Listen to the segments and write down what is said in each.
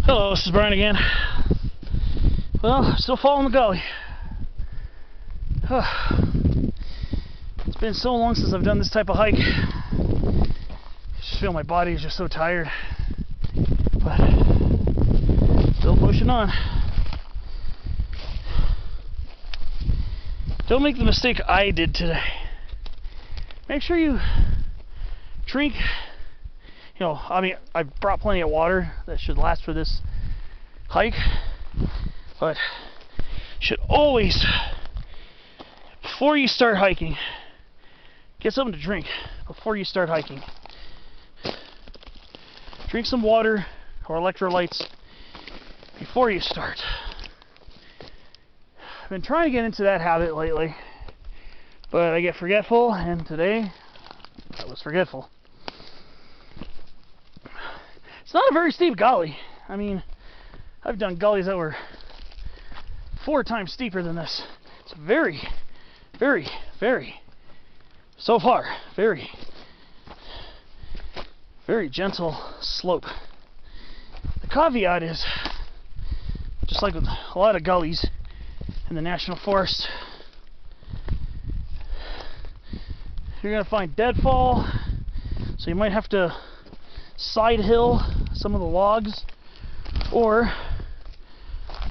Hello, this is Brian again. Well, still following the gully. It's been so long since I've done this type of hike. I just feel my body is just so tired. But still pushing on. Don't make the mistake I did today. Make sure you drink. You know, I mean, I brought plenty of water that should last for this hike, but should always, before you start hiking, get something to drink before you start hiking. Drink some water or electrolytes before you start. I've been trying to get into that habit lately, but I get forgetful, and today I was forgetful. It's not a very steep gully. I mean, I've done gullies that were 4 times steeper than this. It's a very, so far, very gentle slope. The caveat is, just like with a lot of gullies in the National Forest, you're going to find deadfall, so you might have to side hill some of the logs, or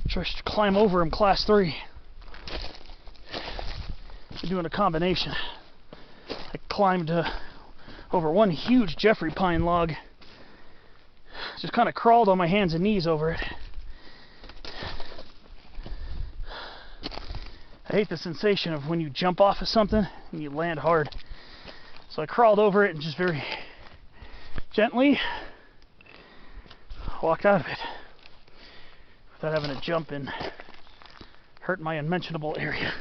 just climb over them class 3. I'm doing a combination. I climbed over one huge Jeffrey pine log, just kind of crawled on my hands and knees over it. I hate the sensation of when you jump off of something and you land hard. So I crawled over it and just very gently walked out of it without having to jump and hurt my unmentionable area.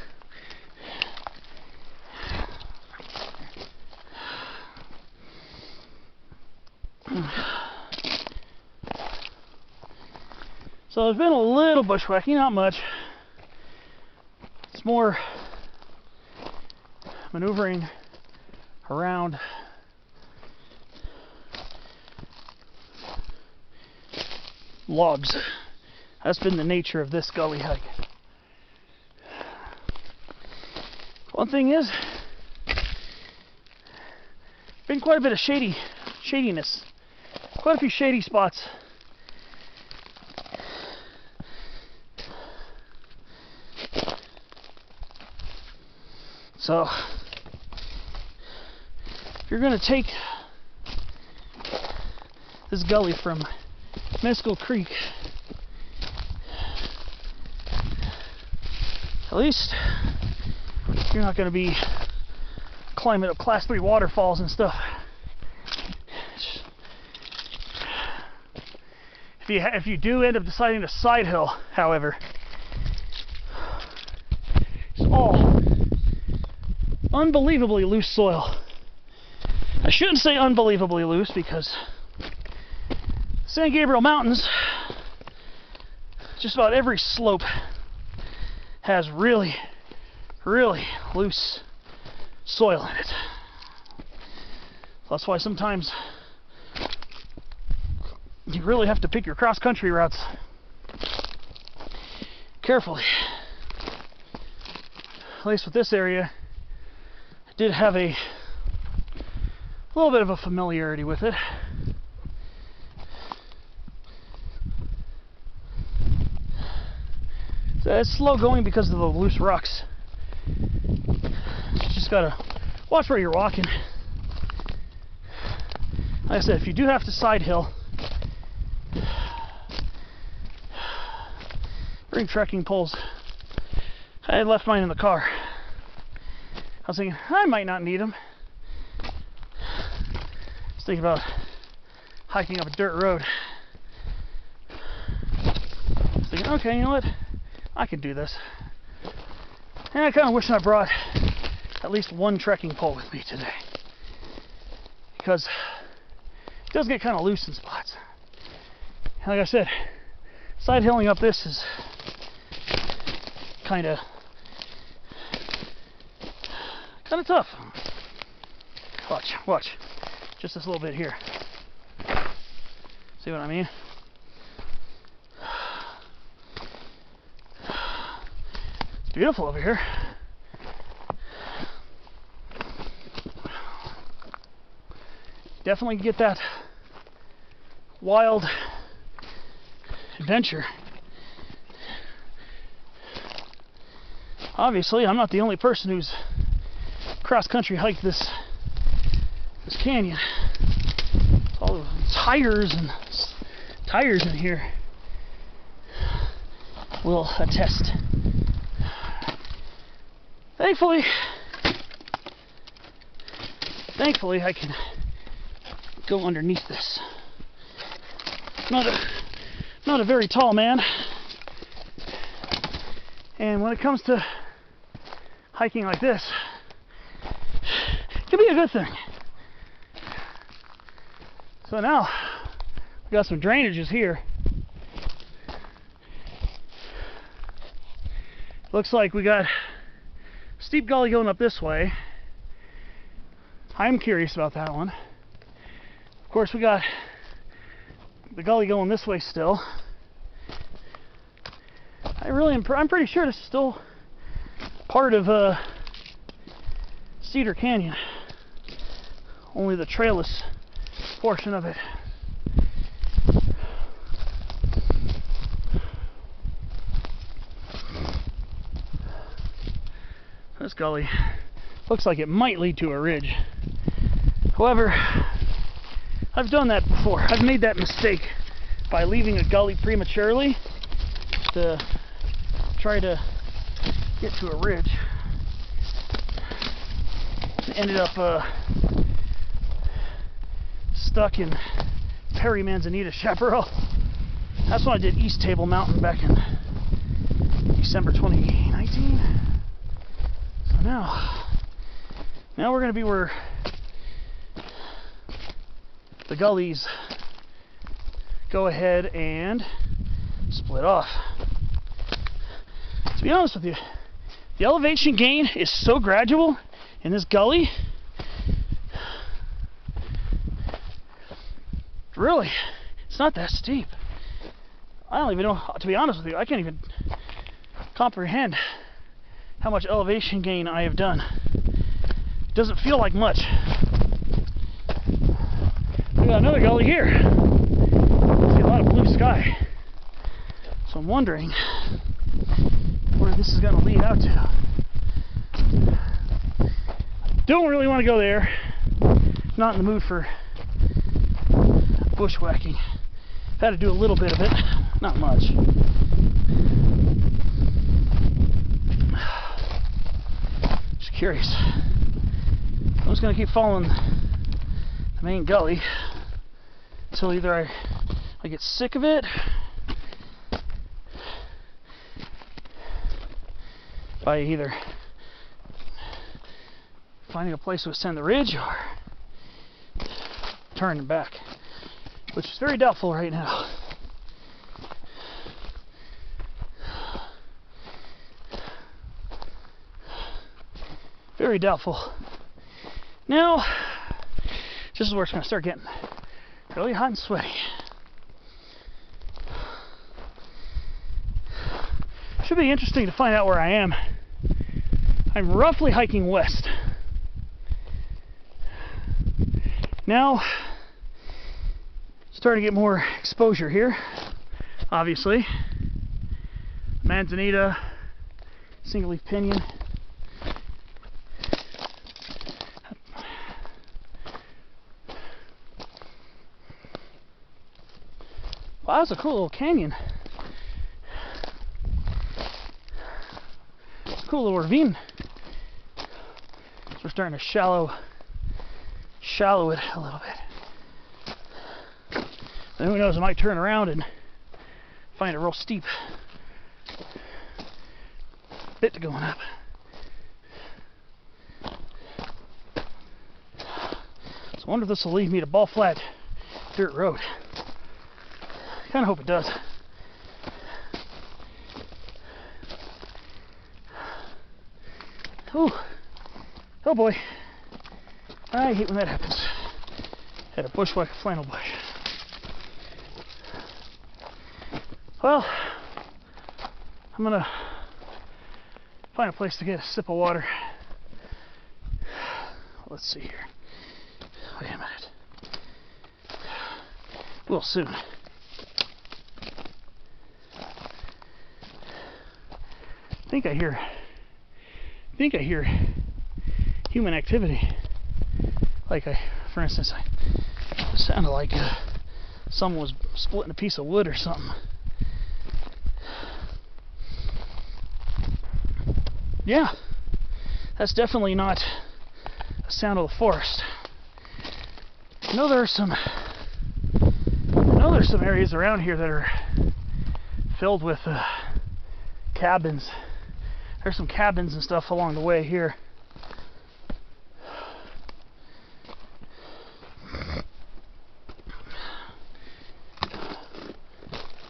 So there's been a little bushwhacking, not much. It's more maneuvering around logs. That's been the nature of this gully hike. One thing is, been quite a bit of shadiness. Quite a few shady spots. So, if you're going to take this gully from Mescal Creek, at least you're not going to be climbing up class 3 waterfalls and stuff. If you do end up deciding to side hill, however, it's all unbelievably loose soil. I shouldn't say unbelievably loose, because San Gabriel Mountains, just about every slope has really loose soil in it. That's why sometimes you really have to pick your cross-country routes carefully. At least with this area, I did have a little bit of a familiarity with it. So it's slow going because of the loose rocks. You just gotta watch where you're walking. Like I said, if you do have to side hill, bring trekking poles. I had left mine in the car. I was thinking, I might not need them. I was thinking about hiking up a dirt road. I was thinking, okay, you know what? I can do this. And I kind of wish I brought at least one trekking pole with me today, because it does get kind of loose in spots. Like I said, side hilling up this is kind of tough. Watch. Just this little bit here. See what I mean? Beautiful over here. Definitely get that wild adventure. Obviously, I'm not the only person who's cross-country hiked this canyon. All the tires in here will attest. Thankfully, I can go underneath this. Not a very tall man, and when it comes to hiking like this, it can be a good thing. So now we got some drainages here. Looks like we got steep gully going up this way. I'm curious about that one. Of course, we got the gully going this way still. I'm pretty sure this is still part of Cedar Canyon. Only the trailless portion of it. This gully looks like it might lead to a ridge. However, I've done that before. I've made that mistake by leaving a gully prematurely to try to get to a ridge. Ended up stuck in Perry Manzanita Chaparral. That's when I did East Table Mountain back in December 2019. So now we're going to be where the gullies go ahead and split off. To be honest with you, the elevation gain is so gradual in this gully. Really, it's not that steep. I don't even know, to be honest with you, I can't even comprehend how much elevation gain I have done. It doesn't feel like much. We got another gully here. See a lot of blue sky. So I'm wondering where this is going to lead out to. Don't really want to go there. Not in the mood for bushwhacking. Had to do a little bit of it, not much. Just curious. I'm just going to keep following the main gully until either I get sick of it by either finding a place to ascend the ridge or turning back, which is very doubtful right now. Very doubtful. Now, this is where it's going to start getting really hot and sweaty. Should be interesting to find out where I am. I'm roughly hiking west. Now, starting to get more exposure here, obviously. Manzanita, single leaf pinion. Wow, that's a cool little canyon. It's a cool little ravine. So we're starting to shallow it a little bit. And who knows, I might turn around and find a real steep bit to going up. So I wonder if this will lead me to Ball Flat Dirt Road. Kind of hope it does. Ooh. Oh boy. I hate when that happens. Had a bushwhack a flannel bush. Well, I'm gonna Find a place to get a sip of water. Let's see here. Wait a minute. We'll soon. I think I hear human activity. Like for instance, it sounded like someone was splitting a piece of wood or something. Yeah, that's definitely not a sound of the forest. I know there's some areas around here that are filled with cabins. There's some cabins and stuff along the way here.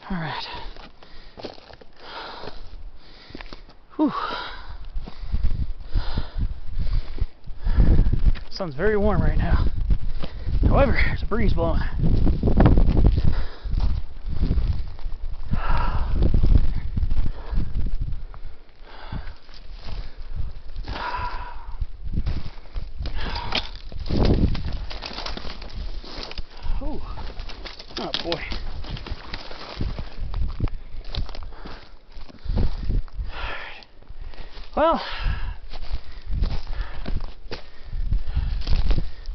All right. Whew. Sun's very warm right now. However, there's a breeze blowing. Oh boy. Well, I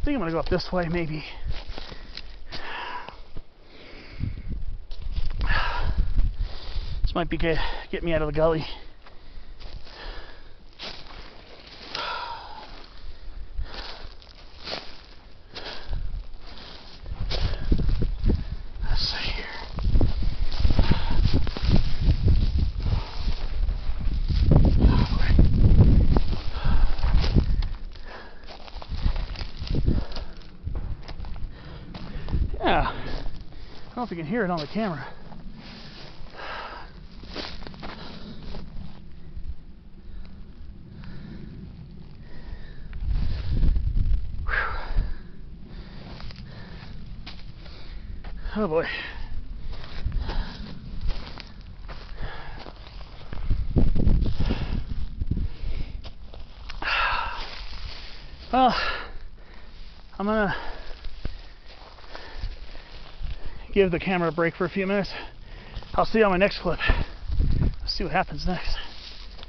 think I'm gonna go up this way, maybe. This might be good. Get me out of the gully. Let's see here. Yeah, I don't know if you can hear it on the camera. Oh boy. Well, I'm gonna give the camera a break for a few minutes. I'll see you on my next clip. Let's see what happens next.